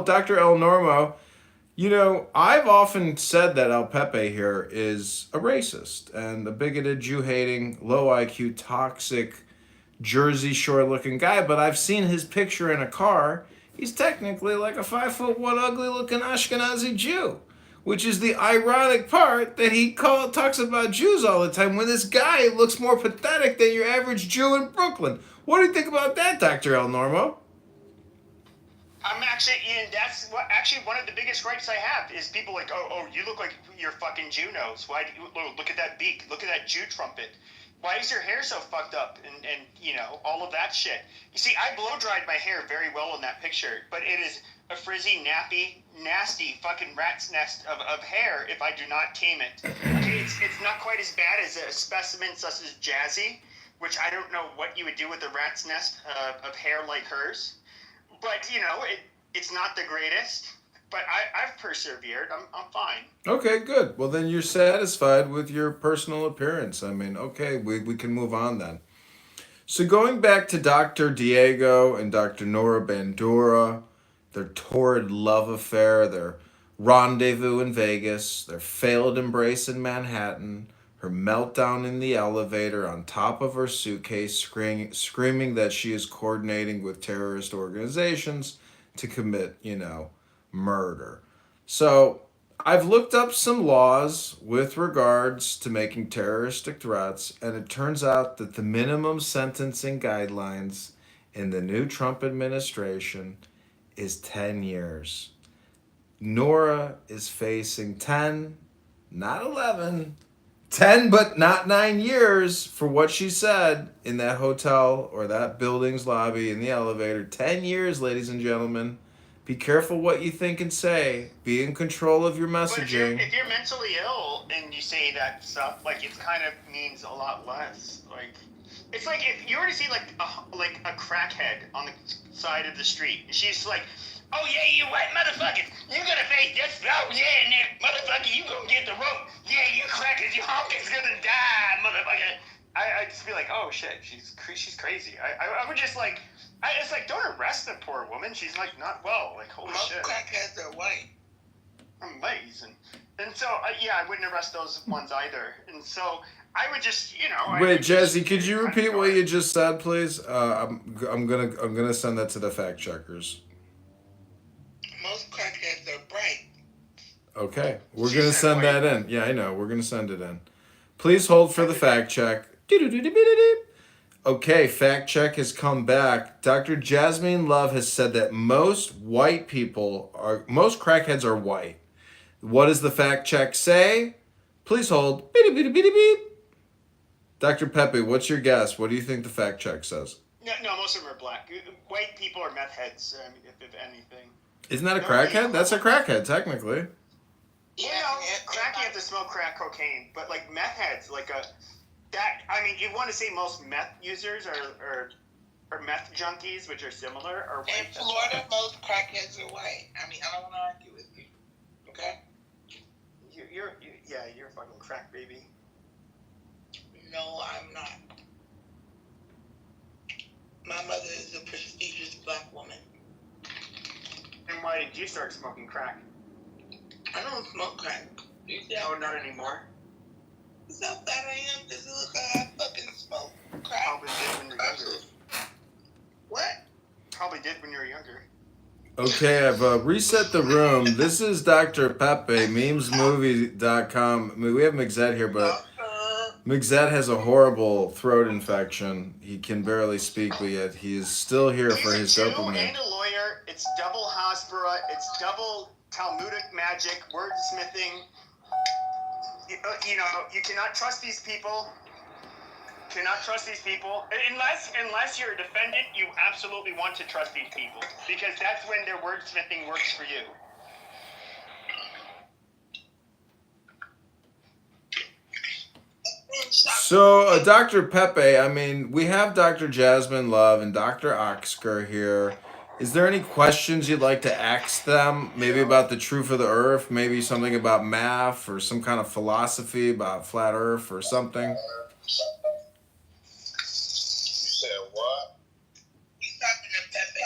Dr. El Normo, I've often said that El Pepe here is a racist and a bigoted, Jew hating, low IQ, toxic, Jersey Shore looking guy, but I've seen his picture in a car. He's technically like a 5'1" ugly looking Ashkenazi Jew. Which is the ironic part that talks about Jews all the time when this guy looks more pathetic than your average Jew in Brooklyn. What do you think about that, Dr. El Normo? I'm actually, Ian, that's what actually one of the biggest gripes I have is people like, oh, you look like your fucking Jew nose. Why do you, look at that beak, look at that Jew trumpet. Why is your hair so fucked up and all of that shit? You see, I blow dried my hair very well in that picture, but it is a frizzy, nappy, nasty fucking rat's nest of hair if I do not tame it. Okay, it's not quite as bad as a specimen such as Jazzy, which I don't know what you would do with a rat's nest of hair like hers. But, it's not the greatest. But I've persevered. I'm fine. Okay, good. Well, then you're satisfied with your personal appearance. I mean, okay, we can move on then. So going back to Dr. Diego and Dr. Nora Bandura, their torrid love affair, their rendezvous in Vegas, their failed embrace in Manhattan, her meltdown in the elevator on top of her suitcase, screaming that she is coordinating with terrorist organizations to commit, murder. So I've looked up some laws with regards to making terroristic threats, and it turns out that the minimum sentencing guidelines in the new Trump administration is 10 years. Nora is facing 10, not 11, 10 but not 9 years for what she said in that hotel or that building's lobby in the elevator. 10 years, ladies and gentlemen. Be careful what you think and say. Be in control of your messaging. But if you're mentally ill and you say that stuff, like, it kind of means a lot less. Like, it's like if you were to see like a crackhead on the side of the street, and she's like, "Oh yeah, you white motherfuckers, you gonna face this? Oh yeah, Nick, motherfucker, you gonna get the rope? Yeah, you crackers, your homies gonna die, motherfucker." I'd just be like, "Oh shit, she's crazy." I would just like, it's like, don't arrest the poor woman. She's like not well. Like, holy shit. Most crackheads are white. Amazing. And so, I wouldn't arrest those ones either. And so, I would just, Wait, Jazzy, could you repeat what you just said, please? I'm gonna send that to the fact checkers. Most crackheads are bright. Okay, we're gonna send that in. Yeah, I know. We're gonna send it in. Please hold for the fact check. Okay, fact check has come back. Dr. Jasmine Love has said that most crackheads are white. What does the fact check say? Please hold. Dr. Pepe, what's your guess? What do you think the fact check says? No, most of them are black. White people are meth heads, if anything. Isn't that a crackhead? That's a crackhead, technically. Crack, you have to smoke crack cocaine, but like meth heads, you want to say most meth users are meth junkies, which are similar, are white. In Florida, most crackheads are white. I don't want to argue with you. Okay? You're a fucking crack baby. No, I'm not. My mother is a prestigious black woman. And why did you start smoking crack? I don't smoke crack. No, not anymore. What's up, that I am? Just look how I fucking smoke crack. Probably did when you were younger. What? Probably did when you were younger. Okay, I've reset the room. This is Dr. Pepe, memesmovie.com. I mean, we have Mixette here, but Mixette has a horrible throat infection. He can barely speak, but yet he is still here for his dopamine. He's a Jew and a lawyer. It's double Hasbara. It's double Talmudic magic, wordsmithing. You cannot trust these people. Unless you're a defendant, you absolutely want to trust these people, because that's when their wordsmithing works for you. So, Dr. Pepe, I mean, we have Dr. Jasmine Love and Dr. Oscar here. Is there any questions you'd like to ask them? Maybe about the truth of the earth, maybe something about math, or some kind of philosophy about flat earth or something? You said what? He's talking to Pepe.